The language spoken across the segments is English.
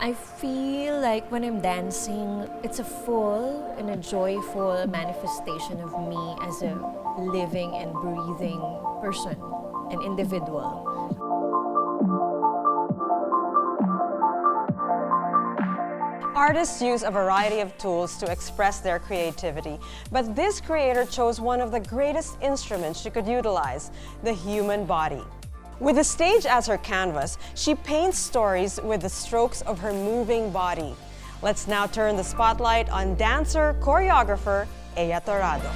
I feel like when I'm dancing, it's a full and a joyful manifestation of me as a living and breathing person, an individual. Artists use a variety of tools to express their creativity, but this creator chose one of the greatest instruments she could utilize, the human body. With the stage as her canvas, she paints stories with the strokes of her moving body. Let's now turn the spotlight on dancer, choreographer, Ea Torrado.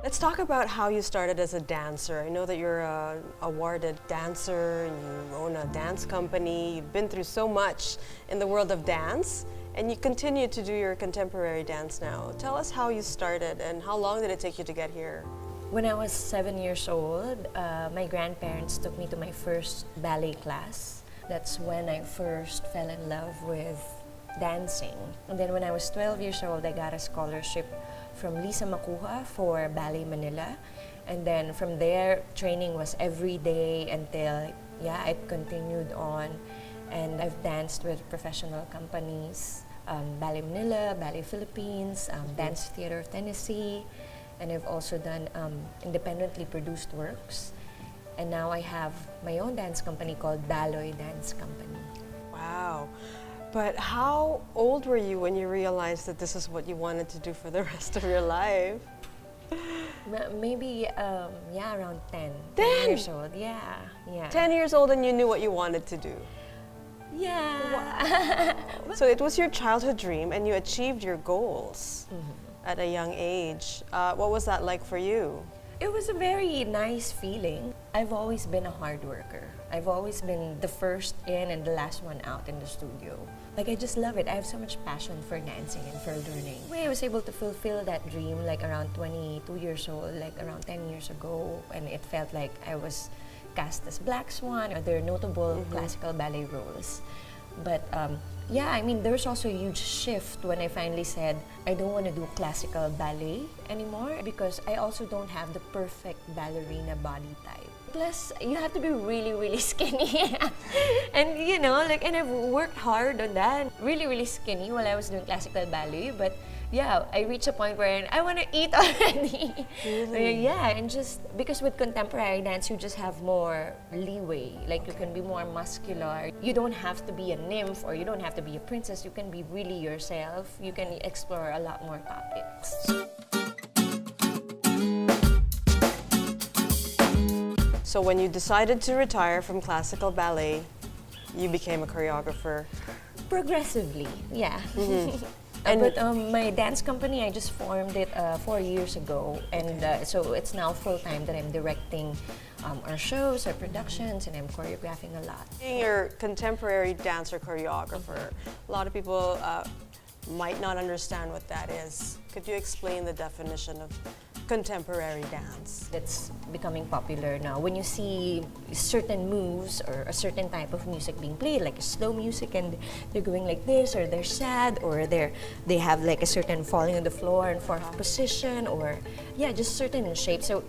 Let's talk about how you started as a dancer. I know that you're an awarded dancer and you own a dance company. You've been through so much in the world of dance, and you continue to do your contemporary dance now. Tell us how you started and how long did it take you to get here? When I was 7 years old, my grandparents took me to my first ballet class. That's when I first fell in love with dancing. And then when I was 12 years old, I got a scholarship from Lisa Makuha for Ballet Manila. And then from there, training was every day until, I continued on. And I've danced with professional companies, Ballet Manila, Ballet Philippines, Dance Theater of Tennessee, and I've also done independently produced works. And now I have my own dance company called Daloy Dance Company. Wow. But how old were you when you realized that this is what you wanted to do for the rest of your life? Maybe, around 10. 10 years old, yeah. 10 years old and you knew what you wanted to do? Yeah. Wow. So it was your childhood dream and you achieved your goals at a young age. What was that like for you? It was a very nice feeling. I've always been a hard worker. I've always been the first in and the last one out in the studio. Like, I just love it. I have so much passion for dancing and for learning. I was able to fulfill that dream like around 22 years old, like around 10 years ago, and it felt like I was cast as Black Swan or other notable classical ballet roles. But there was also a huge shift when I finally said I don't want to do classical ballet anymore because I also don't have the perfect ballerina body type. Plus, you have to be really, really skinny. And and I've worked hard on that. Really, really skinny while I was doing classical ballet. But I reached a point where I want to eat already. Really? And just because with contemporary dance, you just have more leeway. Like, you can be more muscular. You don't have to be a nymph or you don't have to be a princess. You can be really yourself. You can explore a lot more topics. So when you decided to retire from classical ballet, you became a choreographer? Progressively, yeah. And my dance company, I just formed it 4 years ago, and so it's now full-time that I'm directing our shows, our productions, and I'm choreographing a lot. Being your contemporary dancer choreographer, a lot of people might not understand what that is. Could you explain the definition of contemporary dance? It's becoming popular now. When you see certain moves or a certain type of music being played, like a slow music, and they're going like this, or they're sad, or they have like a certain falling on the floor and fourth position, or just certain shape. So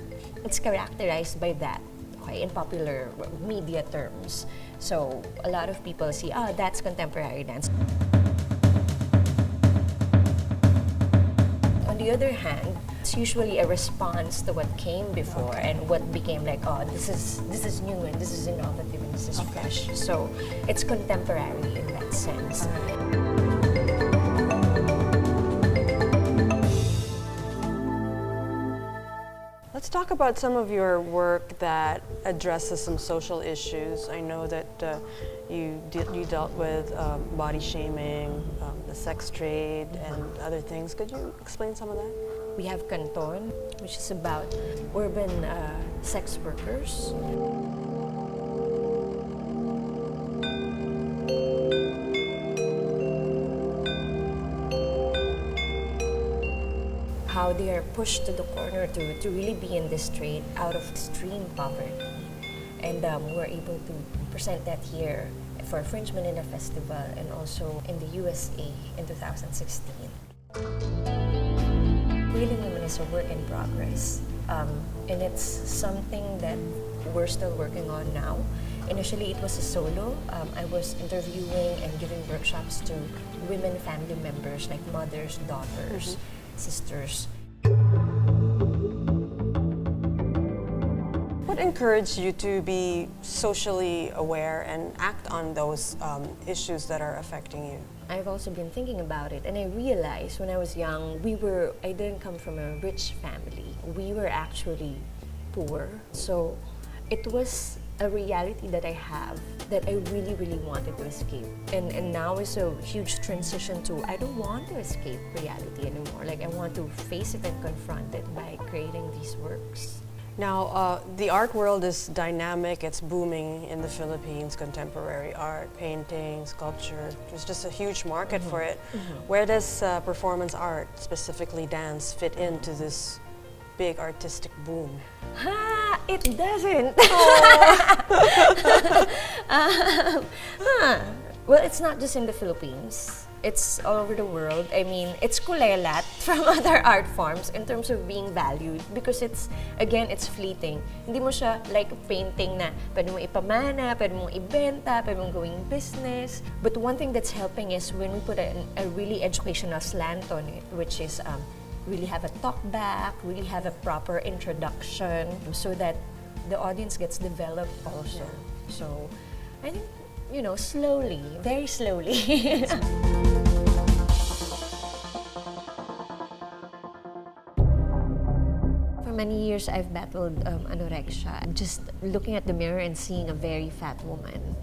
it's characterized by that, okay, in popular media terms. So a lot of people see, that's contemporary dance. On the other hand, it's usually a response to what came before and what became like, this is new and this is innovative and this is fresh. So it's contemporary in that sense. Let's talk about some of your work that addresses some social issues. I know that you dealt with body shaming, the sex trade, and other things. Could you explain some of that? We have Canton, which is about urban sex workers. How they are pushed to the corner to really be in this trade out of extreme poverty. And we're able to present that here for Fringe Manila Festival and also in the USA in 2016. Wheeling Women is a work in progress. And it's something that we're still working on now. Initially, it was a solo. I was interviewing and giving workshops to women family members like mothers, daughters, sisters. What encouraged you to be socially aware and act on those issues that are affecting you? I've also been thinking about it, and I realized when I was young, I didn't come from a rich family. We were actually poor. So it was a reality that I have that I really, really wanted to escape. And now is a huge transition to, I don't want to escape reality anymore. Like, I want to face it and confront it by creating these works. Now, the art world is dynamic, it's booming in the Philippines, contemporary art, painting, sculpture. There's just a huge market for it. Where does performance art, specifically dance, fit into this big artistic boom? Ha! It doesn't! Well, it's not just in the Philippines. It's all over the world. I mean, it's kulelat from other art forms in terms of being valued because it's fleeting. Hindi mo siya like painting na pwede mo ipamana, pwede mong ibenta, pwede mong gawing business. But one thing that's helping is when we put a really educational slant on it, which is really have a talk back, really have a proper introduction so that the audience gets developed also. So I think, slowly, very slowly. For many years, I've battled anorexia. Just looking at the mirror and seeing a very fat woman